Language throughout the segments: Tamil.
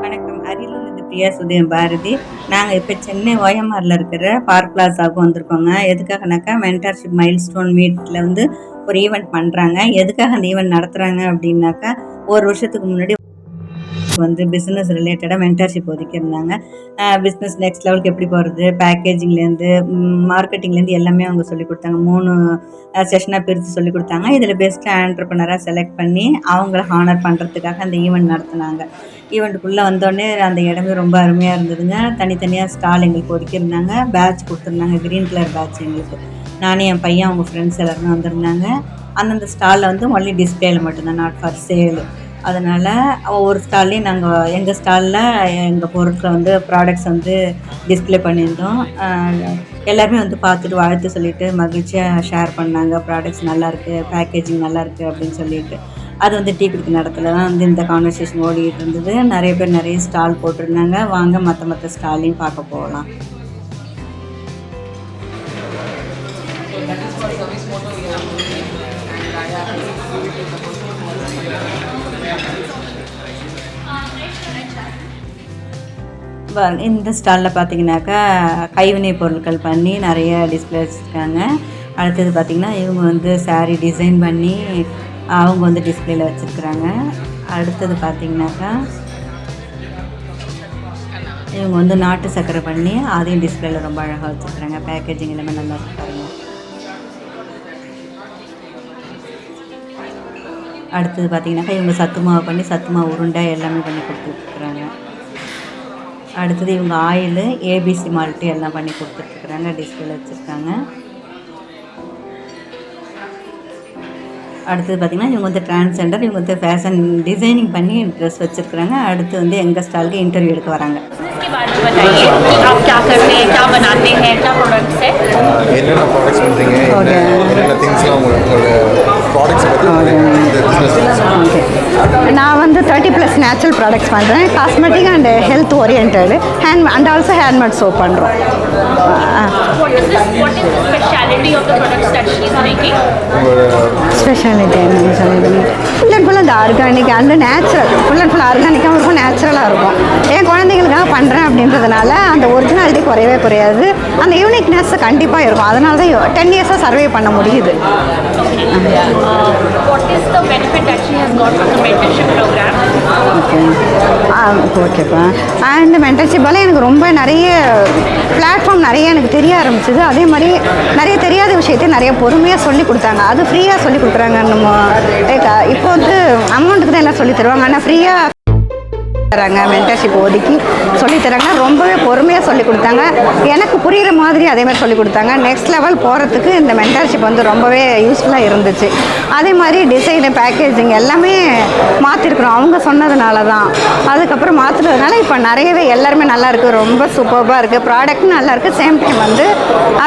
வணக்கம். அரியலூர்லேருந்து பிரியா சுதயம் பாரதி. நாங்கள் இப்போ சென்னை ஓஎம்ஆரில் இருக்கிற பார்க் பிளாஸாவுக்கு வந்திருக்கோங்க. எதுக்காகனாக்கா மென்டார்ஷிப் மைல்ஸ்டோன் மீட்டில் வந்து ஒரு ஈவெண்ட் பண்ணுறாங்க. எதுக்காக அந்த ஈவெண்ட் நடத்துகிறாங்க அப்படின்னாக்கா, ஒரு வருஷத்துக்கு முன்னாடி வந்து பிஸ்னஸ் ரிலேட்டடாக மென்டார்ஷிப் ஒதுக்கியிருந்தாங்க. பிஸ்னஸ் நெக்ஸ்ட் லெவலுக்கு எப்படி போகிறது, பேக்கேஜிங்லேருந்து மார்க்கெட்டிங்லேருந்து எல்லாமே அவங்க சொல்லிக் கொடுத்தாங்க. 3 செஷனாக பிரித்து சொல்லிக் கொடுத்தாங்க. இதில் பெஸ்ட் ஆண்டர்ப்ரனராக செலக்ட் பண்ணி அவங்கள ஹானர் பண்ணுறதுக்காக அந்த ஈவெண்ட் நடத்துனாங்க. ஈவெண்ட்டுக்குள்ளே வந்தோடனே அந்த இடமே ரொம்ப அருமையாக இருந்ததுங்க. தனித்தனியாக ஸ்டால் எங்களுக்கு ஒதுக்கியிருந்தாங்க. பேட்ச் கொடுத்துருந்தாங்க, க்ரீன் கலர் பேட்ச் எங்களுக்கு. நானே என் பையன் அவங்க ஃப்ரெண்ட்ஸ் எல்லாருமே வந்திருந்தாங்க. அந்தந்த ஸ்டாலில் வந்து ஒன்லி டிஸ்பிளேயில் மட்டும்தான், நாட் ஃபார் சேல். அதனால் ஒவ்வொரு ஸ்டால்லையும் நாங்கள் எங்கள் ஸ்டாலில் எங்கள் பொருட்களை வந்து ப்ராடக்ட்ஸ் வந்து டிஸ்பிளே பண்ணியிருந்தோம். எல்லாருமே வந்து பார்த்துட்டு வாழ்த்து சொல்லிவிட்டு மகிழ்ச்சியாக ஷேர் பண்ணாங்க. ப்ராடக்ட்ஸ் நல்லாயிருக்கு, பேக்கேஜிங் நல்லாயிருக்கு அப்படின்னு சொல்லிட்டு. அது வந்து டீ குடிக்கிற இடத்துல தான் வந்து இந்த கான்வர்சேஷன் ஓடிக்கிட்டு இருந்தது. நிறைய பேர் நிறைய ஸ்டால் போட்டிருந்தாங்க. வாங்க மற்ற ஸ்டாலையும் பார்க்க போகலாம். இந்த ஸ்டாலில் பார்த்தீங்கன்னாக்கா கைவினை பொருட்கள் பண்ணி நிறைய டிஸ்பிளே வச்சுருக்காங்க. அடுத்தது பார்த்திங்கன்னா இவங்க வந்து சாரீ டிசைன் பண்ணி அவங்க வந்து டிஸ்பிளேயில் வச்சுருக்குறாங்க. அடுத்தது பார்த்திங்கனாக்கா இவங்க வந்து நாட்டு சர்க்கரை பண்ணி அதையும் டிஸ்பிளேயில் ரொம்ப அழகாக வச்சுருக்குறாங்க. பேக்கேஜிங் எல்லாமே நல்லா இருக்கு பாருங்க. அடுத்தது பார்த்திங்கனாக்கா இவங்க சத்து மாவு பண்ணி சத்து மாவு உருண்டை எல்லாமே பண்ணி கொடுத்துட்ருக்குறாங்க. அடுத்தது இவங்க ஆயில், ஏபிசி மால்ட்டு எல்லாம் பண்ணி கொடுத்துட்ருக்குறாங்க. டிஸ்பிளேல வச்சுருக்காங்க. அடுத்தது பார்த்திங்கன்னா இவங்க வந்து டிரான்ஸ்ஜெண்டர். இவங்க வந்து ஃபேஷன் டிசைனிங் பண்ணி ட்ரெஸ் வச்சுருக்குறாங்க. அடுத்து வந்து எங்கள் ஸ்டாலுக்கு இன்டர்வியூ எடுக்க வராங்க. என்னென்ன ப்ராடக்ட்ஸ் பண்ணுறீங்க, என்னென்ன திங்ஸ்லாம் உங்களோட ப்ராடக்ட்ஸ் பற்றி? நான் வந்து 30+ நேச்சுரல் ப்ராடக்ட்ஸ் பண்ணுறேன். Cosmetic and health oriented and also handmade soap பண்ணுறோம். ஸ்பெஷாலிட்டி என்னன்னு சொல்லிடுங்க. ஃபுல் அண்ட் ஃபுல் அந்த organic and natural, full and full ஆர்கானிக்காகவும் இருக்கும், நேச்சுரலாக இருக்கும். என் குழந்தைங்களுக்காக பண்ணுறேன் அப்படின்றதுனால அந்த ஒரிஜினாலிட்டி குறையவே குறையாது. அந்த யூனிக்னஸ் கண்டிப்பாக இருக்கும். அதனால தான் 10 இயர்ஸாக சர்வே பண்ண முடியுது. ஓகேப்பா. அண்ட் மென்டர்ஷிப்பால் எனக்கு ரொம்ப நிறைய பிளாட்ஃபார்ம் நிறைய எனக்கு தெரிய ஆரம்பிச்சிது. அதே மாதிரி நிறைய தெரியாத விஷயத்தையும் நிறைய பொறுமையாக சொல்லி கொடுத்தாங்க. அது ஃப்ரீயாக சொல்லி கொடுக்குறாங்க. நம்ம இப்போ வந்து அமௌண்ட்டுக்கு தான் எல்லாம் சொல்லி தருவாங்க. ஆனால் ஃப்ரீயாக தராங்க. மென்டர்ஷிப் ஒதுக்கி சொல்லித்தராங்க. ரொம்பவே பொறுமையாக சொல்லி கொடுத்தாங்க. எனக்கு புரிகிற மாதிரி அதே மாதிரி சொல்லி கொடுத்தாங்க. நெக்ஸ்ட் லெவல் போகிறதுக்கு இந்த மென்டர்ஷிப் வந்து ரொம்பவே யூஸ்ஃபுல்லாக இருந்துச்சு. அதே மாதிரி டிசைனு, பேக்கேஜிங் எல்லாமே மாற்றிருக்கிறோம் அவங்க சொன்னதுனால தான். அதுக்கப்புறம் மாற்றுறதுனால இப்போ நிறையவே எல்லாருமே நல்லாயிருக்கு, ரொம்ப சூப்பராக இருக்குது. ப்ராடக்ட்டும் நல்லாயிருக்கு, சேம் டைம் வந்து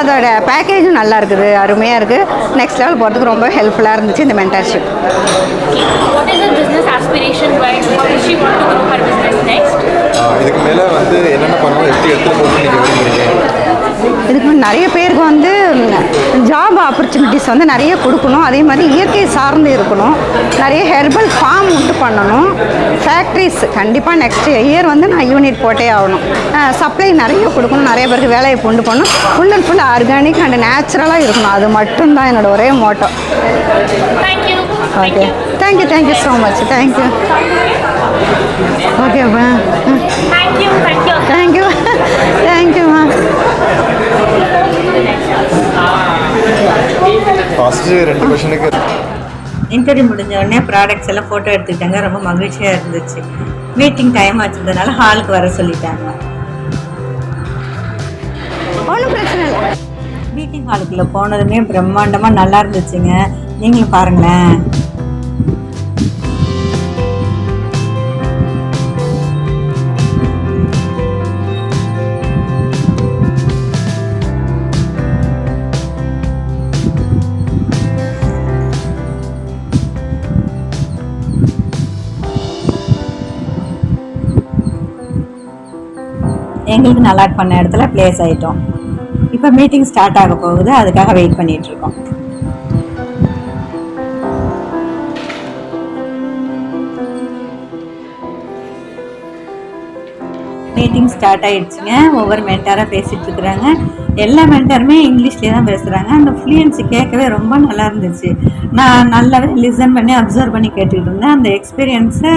அதோட பேக்கேஜும் நல்லா இருக்குது, அருமையாக இருக்குது. நெக்ஸ்ட் லெவல் போகிறதுக்கு ரொம்ப ஹெல்ப்ஃபுல்லாக இருந்துச்சு இந்த மென்டர்ஷிப். இதுக்கு மேலே வந்து என்னென்ன பண்ணணும், எப்படி எடுத்து போகணும்னு நீங்கள் விரும்புகிறீங்க? இதுக்கு நிறைய பேருக்கு வந்து ஜாப் ஆப்பர்ச்சுனிட்டிஸ் வந்து நிறைய கொடுக்கணும். அதே மாதிரி இயற்கை சார்ந்து இருக்கணும். நிறைய ஹெர்பல் ஃபார்ம் உண்டு பண்ணணும். ஃபேக்ட்ரிஸ் கண்டிப்பாக நெக்ஸ்ட் இயர் வந்து நான் யூனிட் போட்டே ஆகணும். சப்ளை நிறைய கொடுக்கணும். நிறைய பேருக்கு வேலையை உண்டு பண்ணணும். Full and full organic and நேச்சுரலாக இருக்கணும். அது மட்டும்தான் என்னோட ஒரே motto. Okay, thank you so much. Thank you. ஓகேப்பா. தேங்க்யூம்மா. ஃபஸ்ட்டு 2 கொஷனுக்கு இன்டர்வியூ முடிஞ்ச உடனே ப்ராடக்ட்ஸ் எல்லாம் ஃபோட்டோ எடுத்துக்கிட்டாங்க. ரொம்ப மகிழ்ச்சியாக இருந்துச்சு. மீட்டிங் டைம் ஆச்சுன்றதுனால ஹாலுக்கு வர சொல்லிட்டாங்க. ஒன்றும் பிரச்சனை இல்லை. மீட்டிங் ஹாலுக்குள்ளே போனதுமே பிரம்மாண்டமாக நல்லா இருந்துச்சுங்க. நீங்களும் பாருங்களேன். எங்களுக்கு நல்லாட் பண்ண இடத்துல பிளேஸ் ஆகிட்டோம். இப்போ மீட்டிங் ஸ்டார்ட் ஆக போகுது, அதுக்காக வெயிட் பண்ணிகிட்ருக்கோம். மீட்டிங் ஸ்டார்ட் ஆகிடுச்சுங்க. ஒவ்வொரு மென்டாராக பேசிகிட்டு இருக்கிறாங்க. எல்லா மென்டாருமே இங்கிலீஷ்லேயே தான் பேசுகிறாங்க. அந்த ஃப்ளூயன்சி கேட்கவே ரொம்ப நல்லா இருந்துச்சு. நான் நல்லாவே லிசன் பண்ணி அப்சர்வ் பண்ணி கேட்டுக்கிட்டு இருந்தேன். அந்த எக்ஸ்பீரியன்ஸை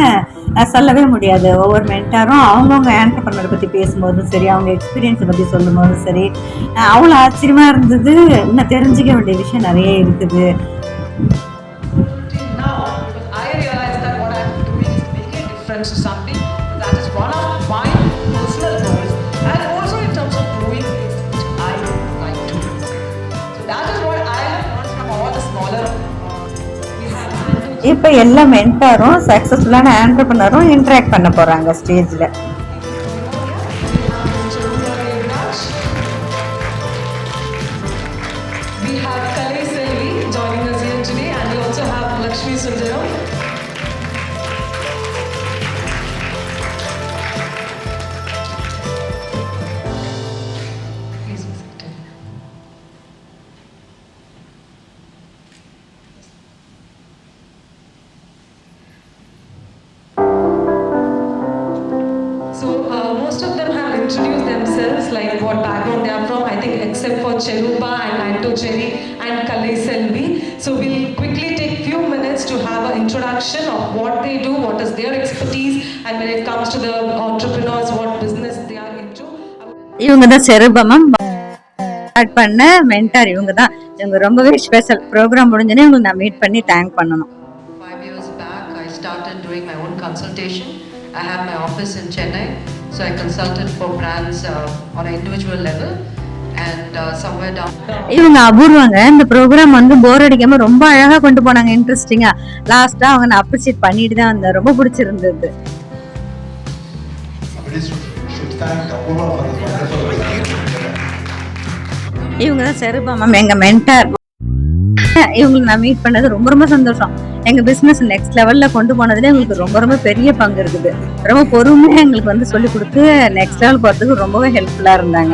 சொல்லவே முடியாது. ஒவ்வொரு மென்டாரும் அவங்கவுங்க ஆண்டர்ப்ரனர் பற்றி பேசும்போதும் சரி, அவங்க எக்ஸ்பீரியன்ஸை பற்றி சொல்லும்போதும் சரி, அவ்வளோ ஆச்சரியமாக இருந்தது. இன்னும் தெரிஞ்சிக்க வேண்டிய விஷயம் நிறைய இருக்குது. To something that is one of my personal goals, and also in terms of doing things which I like to do. So that is what I have learned from all the smaller we have. இப்போ எல்லா மென்டாரும் சக்ஸஸ்ஃபுல்லான ஆண்டர்ப்ரனரும் இன்ட்ராக்ட் பண்ண போகிறாங்க ஸ்டேஜில். We have Kalai Selvi joining us here today, and we also have Lakshmi Sundaram. Most of them have introduced themselves, like what background they are from, I think except for Cheruba and Anto Cherry and Kalai Selvi. So we'll quickly take few minutes to have an introduction of what they do, what is their expertise, and when it comes to the entrepreneurs, what business they are into. இவங்க தான் செருபமம் ஸ்டார்ட் பண்ண மென்டார். இவங்க தான். இவங்க ரொம்பவே ஸ்பெஷல். ப்ரோக்ராம் முடிஞ்சோடனே இவங்களுக்கு நான் மீட் பண்ணி தேங்க் பண்ணணும். 5 years back, I started doing my own consultation. I have my office in Chennai, so I consulted for brands on an individual level and somewhere down. இவங்க அபூர்வங்க. இந்த ப்ரோக்ராம் வந்து போர் அடிக்காம ரொம்ப அழகா கொண்டு போனாங்க, இன்ட்ரெஸ்டிங்கா. லாஸ்டா அவங்க நான் அப்ரிஷியேட் பண்ணிட்டு தான் வந்தேன். ரொம்ப பிடிச்சிருந்தது. இவங்க தான் செருபா மேம், எங்க மென்டார். இவங்களுக்கு நான் மீட் பண்ணது ரொம்ப ரொம்ப சந்தோஷம். எங்க பிசினஸ் நெக்ஸ்ட் லெவல்ல கொண்டு போனதுல எங்களுக்கு ரொம்ப ரொம்ப பெரிய பங்கு இருக்குது. ரொம்ப பொறுமையா எங்களுக்கு வந்து சொல்லி கொடுத்து நெக்ஸ்ட் லெவல் போறதுக்கு ரொம்பவே ஹெல்ப்ஃபுல்லா இருந்தாங்க.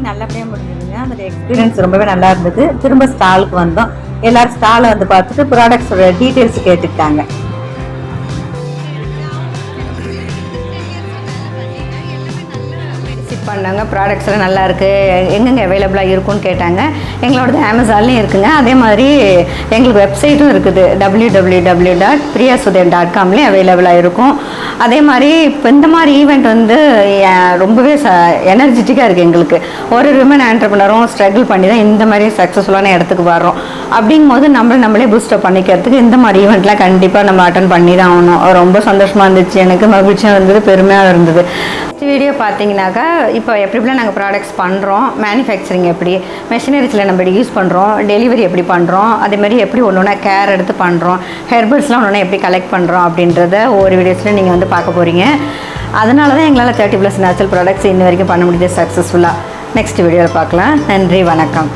நல்லபடியா முடிஞ்சதுங்க. அந்த எக்ஸ்பீரியன்ஸ் ரொம்பவே நல்லா இருந்தது. திரும்ப ஸ்டாலுக்கு வந்தோம். எல்லாரும் ஸ்டாலை வந்து பார்த்துட்டு ப்ராடக்ட்ஸோட டீட்டெயில்ஸ் கேட்டுக்கிட்டாங்க. பண்ணாங்க. ப்ராடக்ட்ஸ் எல்லாம் நல்லா இருக்குது, எங்கெங்கே அவைலபிளாக இருக்கும்னு கேட்டாங்க. எங்களோடது அமேசான்லேயும் இருக்குங்க. அதே மாதிரி எங்களுக்கு வெப்சைட்டும் இருக்குது. www.priyasudhayan.com அவைலபிளாக இருக்கும். அதே மாதிரி இப்போ இந்த மாதிரி ஈவெண்ட் வந்து ரொம்பவே எனர்ஜெட்டிக்காக இருக்குது எங்களுக்கு. ஒரு விமன் ஆண்டர்ப்ரனரும் ஸ்ட்ரகிள் பண்ணி தான் இந்த மாதிரி சக்ஸஸ்ஃபுல்லான இடத்துக்கு வர்றோம். அப்படிங்கும்போது நம்மளே பூஸ்டப் பண்ணிக்கிறதுக்கு இந்த மாதிரி ஈவெண்ட்லாம் கண்டிப்பாக நம்ம அட்டன் பண்ணி தான் ஆகணும். ரொம்ப சந்தோஷமாக இருந்துச்சு, எனக்கு மகிழ்ச்சியாக இருந்தது, பெருமையாக இருந்தது. வீடியோ பார்த்தீங்கன்னாக்கா இப்போ எப்படிலாம் நாங்கள் ப்ராடக்ட்ஸ் பண்ணுறோம், மேனுஃபேக்சரிங் எப்படி, மெஷினரிஸில் நம்ம யூஸ் பண்ணுறோம், டெலிவரி எப்படி பண்ணுறோம், அதேமாதிரி எப்படி ஒன்று ஒன்றா கேர் எடுத்து பண்ணுறோம், ஹெர்பல்ஸ்லாம் ஒன்று ஒன்றா எப்படி கலெக்ட் பண்ணுறோம் அப்படின்றத ஒவ்வொரு வீடியோஸில் நீங்கள் வந்து பார்க்க போகிறீங்க. அதனால தான் எங்களால் 30+ நேச்சுரல் ப்ராடக்ட்ஸ் இன்ன வரைக்கும் பண்ண முடியுது சக்ஸஸ்ஃபுல்லாக. நெக்ஸ்ட் வீடியோவில் பார்க்கலாம். நன்றி, வணக்கம்.